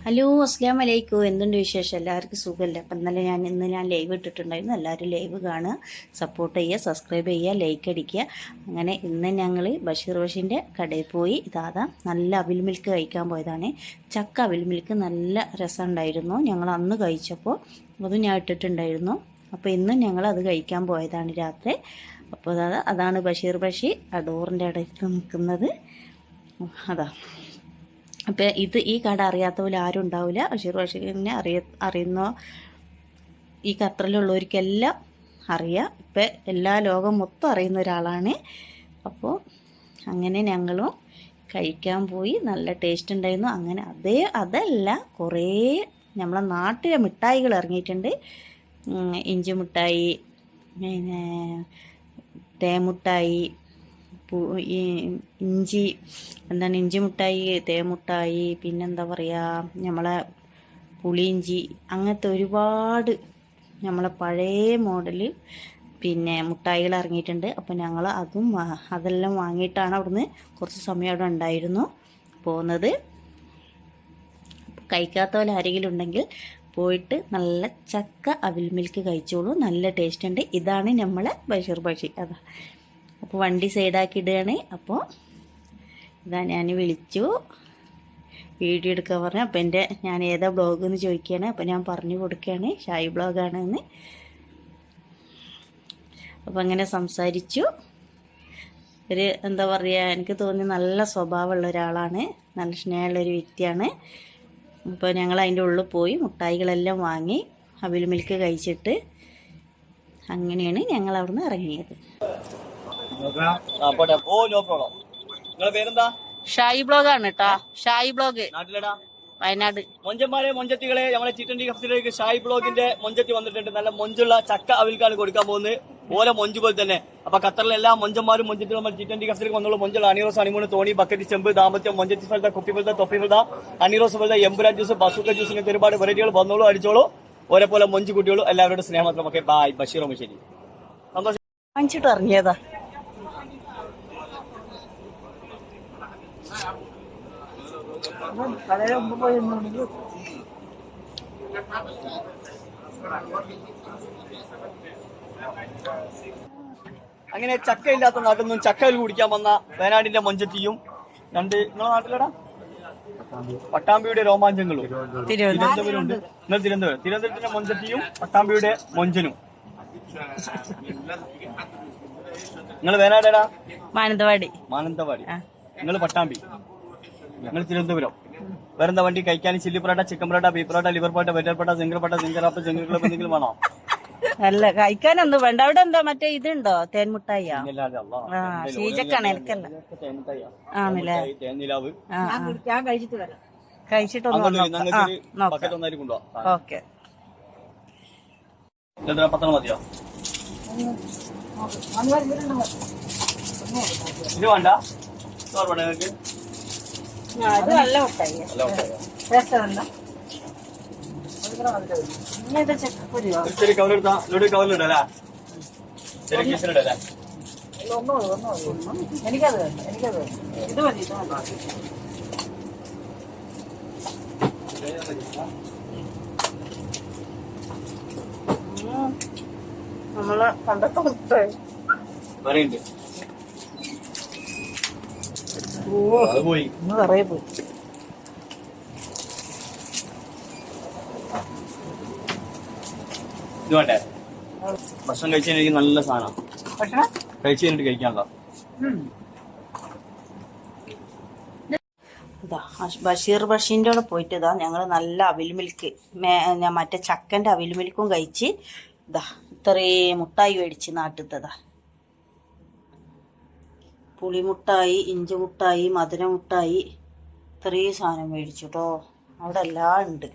Hello അസ്സലാമു അലൈക്കും. എന്തുണ്ട് വിശേഷം? എല്ലാവർക്കും സുഖമല്ലേ? അപ്പം ഇന്ന് ഞാൻ ലൈവ് ഇട്ടിട്ടുണ്ടായിരുന്നു. എല്ലാവരും ലൈവ് കാണുക, സപ്പോർട്ട് ചെയ്യുക, സബ്സ്ക്രൈബ് ചെയ്യുക, ലൈക്ക് അടിക്കുക. അങ്ങനെ ഇന്ന് ഞങ്ങൾ ബഷീർ ബഷീറിൻ്റെ കടയിൽ പോയി നല്ല അവിൽ മിൽക്ക് കഴിക്കാൻ പോയതാണ്. ചക്ക അവിൽ മിൽക്ക് നല്ല രസമുണ്ടായിരുന്നു. ഞങ്ങൾ അന്ന് കഴിച്ചപ്പോൾ അതും ഞാൻ ഇട്ടിട്ടുണ്ടായിരുന്നു. അപ്പോൾ ഇന്ന് ഞങ്ങൾ അത് കഴിക്കാൻ പോയതാണ് രാത്രി. അപ്പോൾ അതാണ് ബഷീർ ബഷീർ ആ ഡോറിൻ്റെ ഇടയ്ക്ക് നിൽക്കുന്നത്. അതാ. അപ്പോൾ ഈ കട അറിയാത്ത പോലെ ആരും ഉണ്ടാവില്ല. ബഷീറിനെ അറിയുന്ന ഈ ഖത്തറിലുള്ളവർക്കെല്ലാം അറിയാം. ഇപ്പം എല്ലാ ലോകം മൊത്തം അറിയുന്ന ഒരാളാണ്. അപ്പോൾ അങ്ങനെ ഞങ്ങളും കഴിക്കാൻ പോയി. നല്ല ടേസ്റ്റ് ഉണ്ടായിരുന്നു. അങ്ങനെ അതല്ല കുറേ നമ്മളെ നാട്ടിലെ മിഠായികൾ ഇറങ്ങിയിട്ടുണ്ട്. ഇഞ്ചി മിഠായി, പിന്നെ തേമുട്ടായി, ഇഞ്ചി മുട്ടായി, തേമുട്ടായി, പിന്നെന്താ പറയുക, നമ്മളെ പുളിയിഞ്ചി, അങ്ങനത്തെ ഒരുപാട് നമ്മളെ പഴയ മോഡൽ പിന്നെ മുട്ടായികൾ ഇറങ്ങിയിട്ടുണ്ട്. അപ്പോൾ ഞങ്ങൾ അതെല്ലാം വാങ്ങിയിട്ടാണ് അവിടുന്ന് കുറച്ച് സമയം അവിടെ ഉണ്ടായിരുന്നു പോകുന്നത്. കഴിക്കാത്തവർ ആരെങ്കിലും ഉണ്ടെങ്കിൽ പോയിട്ട് നല്ല ചക്ക അവിൽ മിൽക്ക് കഴിച്ചോളൂ. നല്ല ടേസ്റ്റ് ഉണ്ട്. ഇതാണ് നമ്മളെ ബഷീർ ബഷീർ. അതാ. അപ്പോൾ വണ്ടി സൈഡാക്കി ഇടുകയാണ്. അപ്പോൾ ഇതാ ഞാൻ വിളിച്ചു വീഡിയോ എടുക്കാൻ പറഞ്ഞു. അപ്പോൾ ഞാൻ ഏതാ ബ്ലോഗ് എന്ന് ചോദിക്കുകയാണ്. അപ്പോൾ ഞാൻ പറഞ്ഞു കൊടുക്കുകയാണ് ഷായി ബ്ലോഗാണെന്ന്. അപ്പോൾ അങ്ങനെ സംസാരിച്ചു. എന്താ പറയുക, എനിക്ക് തോന്നി നല്ല സ്വഭാവമുള്ള ഒരാളാണ്, നല്ല സ്നേഹമുള്ളൊരു വ്യക്തിയാണ്. അപ്പോൾ ഞങ്ങൾ അതിൻ്റെ ഉള്ളിൽ പോയി മുട്ടായികളെല്ലാം വാങ്ങി അവിൽ മിൽക്ക് കഴിച്ചിട്ട് അങ്ങനെയാണ് ഞങ്ങൾ അവിടുന്ന് ഇറങ്ങിയത്. ഷായി ബ്ലോഗാണ് കേട്ടോ. ഷായി ബ്ലോഗ്, വയനാട്. മൊഞ്ചന്മാരെ മൊഞ്ചത്തികളെ, നമ്മളെ ചിറ്റണ്ടി കഫസിലേക്ക് ഷായി ബ്ലോഗിന്റെ മൊഞ്ചത്തി വന്നിട്ടുണ്ട്. നല്ല മൊഞ്ചുള്ള ചക്ക അവിൽക്കാണ് കൊടുക്കാൻ പോകുന്നത്. ഓരോ മൊഞ്ച് പോലെ തന്നെ. അപ്പൊ ഖത്തറിലെ എല്ലാ മൊഞ്ചന്മാരും മൊഞ്ചത്തിലും നമ്മൾ ചിറ്റണ്ടി കഫസിലേക്ക് വന്നുള്ള മൊഞ്ചുള്ള അണിറോസ്, അണിമൂണ്, തോണി, ബക്കറ്റ്, ചെമ്പ്, ദാമ്പത്യം, മൊഞ്ചത്തി ഫലത, കുപ്പി ഫലത, തൊപ്പി ഫലത, അണിറോസ് ഫലത, എംബുരാൻ ജ്യൂസ്, ബസൂക്ക ജ്യൂസ്, ഇങ്ങനത്തെ ഒരുപാട് വെറൈറ്റികൾ വന്നോളൂ, അടിച്ചോളൂ. ഒരേ പോലെ മൊഞ്ച് കുട്ടികളും എല്ലാവരുടെ സ്നേഹം മാത്രം. Okay, by. ബഷീർ ശരി. സന്തോഷം. വാങ്ങിച്ചിട്ട് ഇറങ്ങിയതാ. അങ്ങനെ ചക്ക ഇല്ലാത്ത നാട്ടിൽ നിന്നും ചക്കയിൽ കുടിക്കാൻ വന്ന വയനാടിന്റെ മൊഞ്ചത്തിയും നിങ്ങളെ നാട്ടിലടാ പട്ടാമ്പിയുടെ രോമാഞ്ചങ്ങളും തിരുവനന്തപുരമുണ്ട്. ഇന്നലെ തിരുവനന്തപുരത്തിന്റെ മൊഞ്ചത്തിയും പട്ടാമ്പിയുടെ മൊഞ്ചനും. നിങ്ങൾ വയനാടേടാ? മാനന്തവാടി. നിങ്ങൾ പട്ടാമ്പി, നിങ്ങൾ തിരുവനന്തപുരം. വേറെന്താ വണ്ടി കഴിക്കാൻ? Chilli porotta, chicken porotta, beef porotta, liver porotta, വെറ്റർ porotta, zinger porotta, zinger wrap, zinger club എന്തെങ്കിലും വേണോ? അല്ല, കഴിക്കാനൊന്നും വേണ്ട. അവിടെ എന്താ മറ്റേ ഇതുണ്ടോ, തേൻമുട്ടായിയാ? ഷീജക്കാണ്, എനിക്കല്ല. ആണല്ലേ? ഞാൻ കഴിച്ചിട്ടൊന്നും. ഓക്കെ. പത്തെണ്ണം മതിയോ? ഇത് വേണ്ട? നിങ്ങൾക്ക് നല്ല മുട്ടായി. ചെറിയ കവലെടുത്താ കവറിലിടല്ലേ? ചെറിയ കേസിലിടല്ലേ? എനിക്കത് ഇത് മതി. നമ്മള് പണ്ടത്തെ മുട്ടായി പറയുന്നുണ്ട്. അത് പോയി, നിറയെ പോയി. ഇത് വേണ്ടേ? ഭക്ഷണം കഴിച്ചു കഴിഞ്ഞാൽ നല്ല സാധനം. കഴിച്ചു കഴിഞ്ഞിട്ട് കഴിക്കാനുള്ള ബഷീർ ബഷീറിൻ്റെ അവിടെ പോയിട്ട് ഞങ്ങൾ നല്ല അവിൽ മിൽക്ക്, മറ്റേ ചക്കൻ്റെ അവിൽ മിൽക്കും കഴിച്ച് ഇത്രയും മുട്ടായി മേടിച്ച് നാട്ടിത്തതാ. പുളിമുട്ടായി, ഇഞ്ചി മുട്ടായി, മധുര മുട്ടായി, ഇത്രയും സാധനം മേടിച്ചു കേട്ടോ. അവിടെ എല്ലാം ഉണ്ട്.